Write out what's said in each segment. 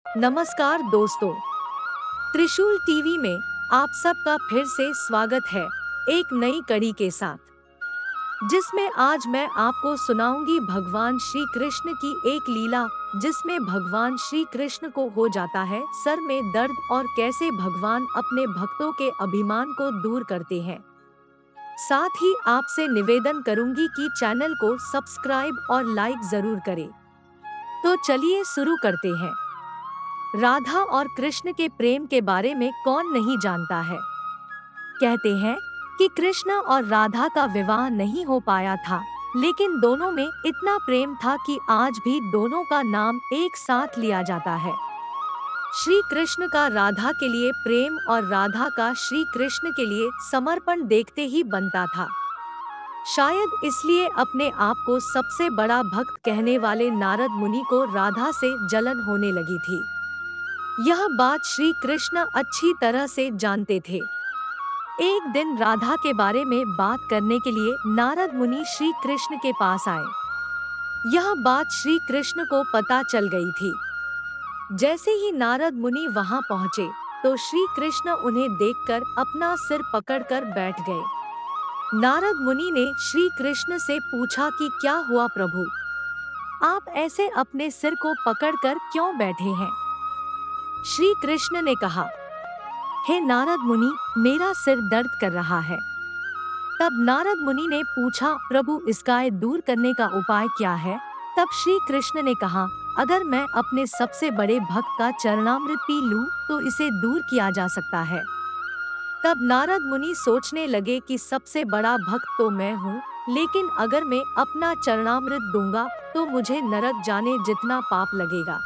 नमस्कार दोस्तों, त्रिशूल टीवी में आप सबका फिर से स्वागत है एक नई कड़ी के साथ, जिसमें आज मैं आपको सुनाऊंगी भगवान श्री कृष्ण की एक लीला, जिसमें भगवान श्री कृष्ण को हो जाता है सर में दर्द और कैसे भगवान अपने भक्तों के अभिमान को दूर करते हैं। साथ ही आपसे निवेदन करूंगी कि चैनल को सब्सक्राइब और लाइक जरूर करें। तो चलिए शुरू करते हैं। राधा और कृष्ण के प्रेम के बारे में कौन नहीं जानता है। कहते हैं कि कृष्ण और राधा का विवाह नहीं हो पाया था, लेकिन दोनों में इतना प्रेम था कि आज भी दोनों का नाम एक साथ लिया जाता है। श्री कृष्ण का राधा के लिए प्रेम और राधा का श्री कृष्ण के लिए समर्पण देखते ही बनता था। शायद इसलिए अपने आप को सबसे बड़ा भक्त कहने वाले नारद मुनि को राधा से जलन होने लगी थी। यह बात श्री कृष्ण अच्छी तरह से जानते थे। एक दिन राधा के बारे में बात करने के लिए नारद मुनि श्री कृष्ण के पास आए। यह बात श्री कृष्ण को पता चल गई थी। जैसे ही नारद मुनि वहां पहुंचे, तो श्री कृष्ण उन्हें देखकर अपना सिर पकड़कर बैठ गए। नारद मुनि ने श्री कृष्ण से पूछा कि क्या हुआ प्रभु, आप ऐसे अपने सिर को पकड़कर क्यों बैठे हैं? श्री कृष्ण ने कहा, हे नारद मुनि, मेरा सिर दर्द कर रहा है। तब नारद मुनि ने पूछा, प्रभु इसका दूर करने का उपाय क्या है? तब श्री कृष्ण ने कहा, अगर मैं अपने सबसे बड़े भक्त का चरणामृत पी लूं तो इसे दूर किया जा सकता है। तब नारद मुनि सोचने लगे कि सबसे बड़ा भक्त तो मैं हूँ, लेकिन अगर मैं अपना चरणामृत दूंगा तो मुझे नरक जाने जितना पाप लगेगा।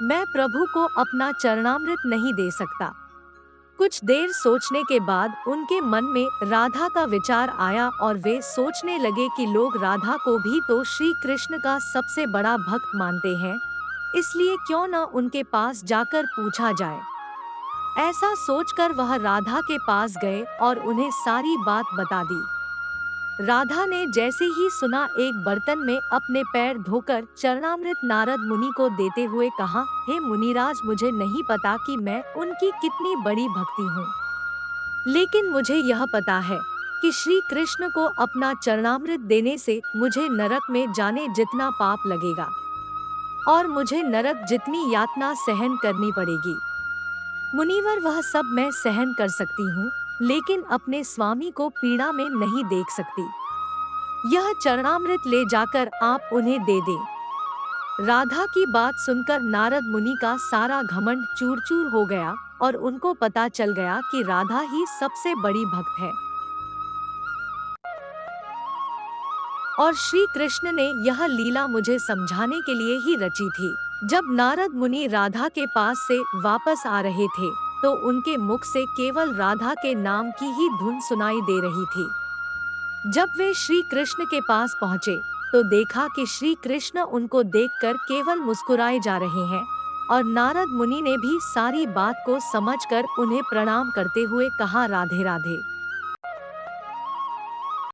मैं प्रभु को अपना चरणामृत नहीं दे सकता। कुछ देर सोचने के बाद उनके मन में राधा का विचार आया और वे सोचने लगे कि लोग राधा को भी तो श्री कृष्ण का सबसे बड़ा भक्त मानते हैं, इसलिए क्यों न उनके पास जाकर पूछा जाए। ऐसा सोचकर वह राधा के पास गए और उन्हें सारी बात बता दी। राधा ने जैसे ही सुना, एक बर्तन में अपने पैर धोकर चरणामृत नारद मुनि को देते हुए कहा, हे मुनिराज, मुझे नहीं पता कि मैं उनकी कितनी बड़ी भक्ति हूँ, लेकिन मुझे यह पता है कि श्री कृष्ण को अपना चरणामृत देने से मुझे नरक में जाने जितना पाप लगेगा और मुझे नरक जितनी यातना सहन करनी पड़ेगी। मुनिवर, वह सब मैं सहन कर सकती हूँ, लेकिन अपने स्वामी को पीड़ा में नहीं देख सकती। यह चरणामृत ले जाकर आप उन्हें दे दें। राधा की बात सुनकर नारद मुनि का सारा घमंड चूर चूर हो गया और उनको पता चल गया कि राधा ही सबसे बड़ी भक्त है और श्री कृष्ण ने यह लीला मुझे समझाने के लिए ही रची थी। जब नारद मुनि राधा के पास से वापस आ रहे थे, तो उनके मुख से केवल राधा के नाम की ही धुन सुनाई दे रही थी। जब वे श्री कृष्ण के पास पहुँचे, तो देखा कि श्री कृष्ण उनको देखकर केवल मुस्कुराए जा रहे हैं और नारद मुनि ने भी सारी बात को समझकर उन्हें प्रणाम करते हुए कहा, राधे राधे।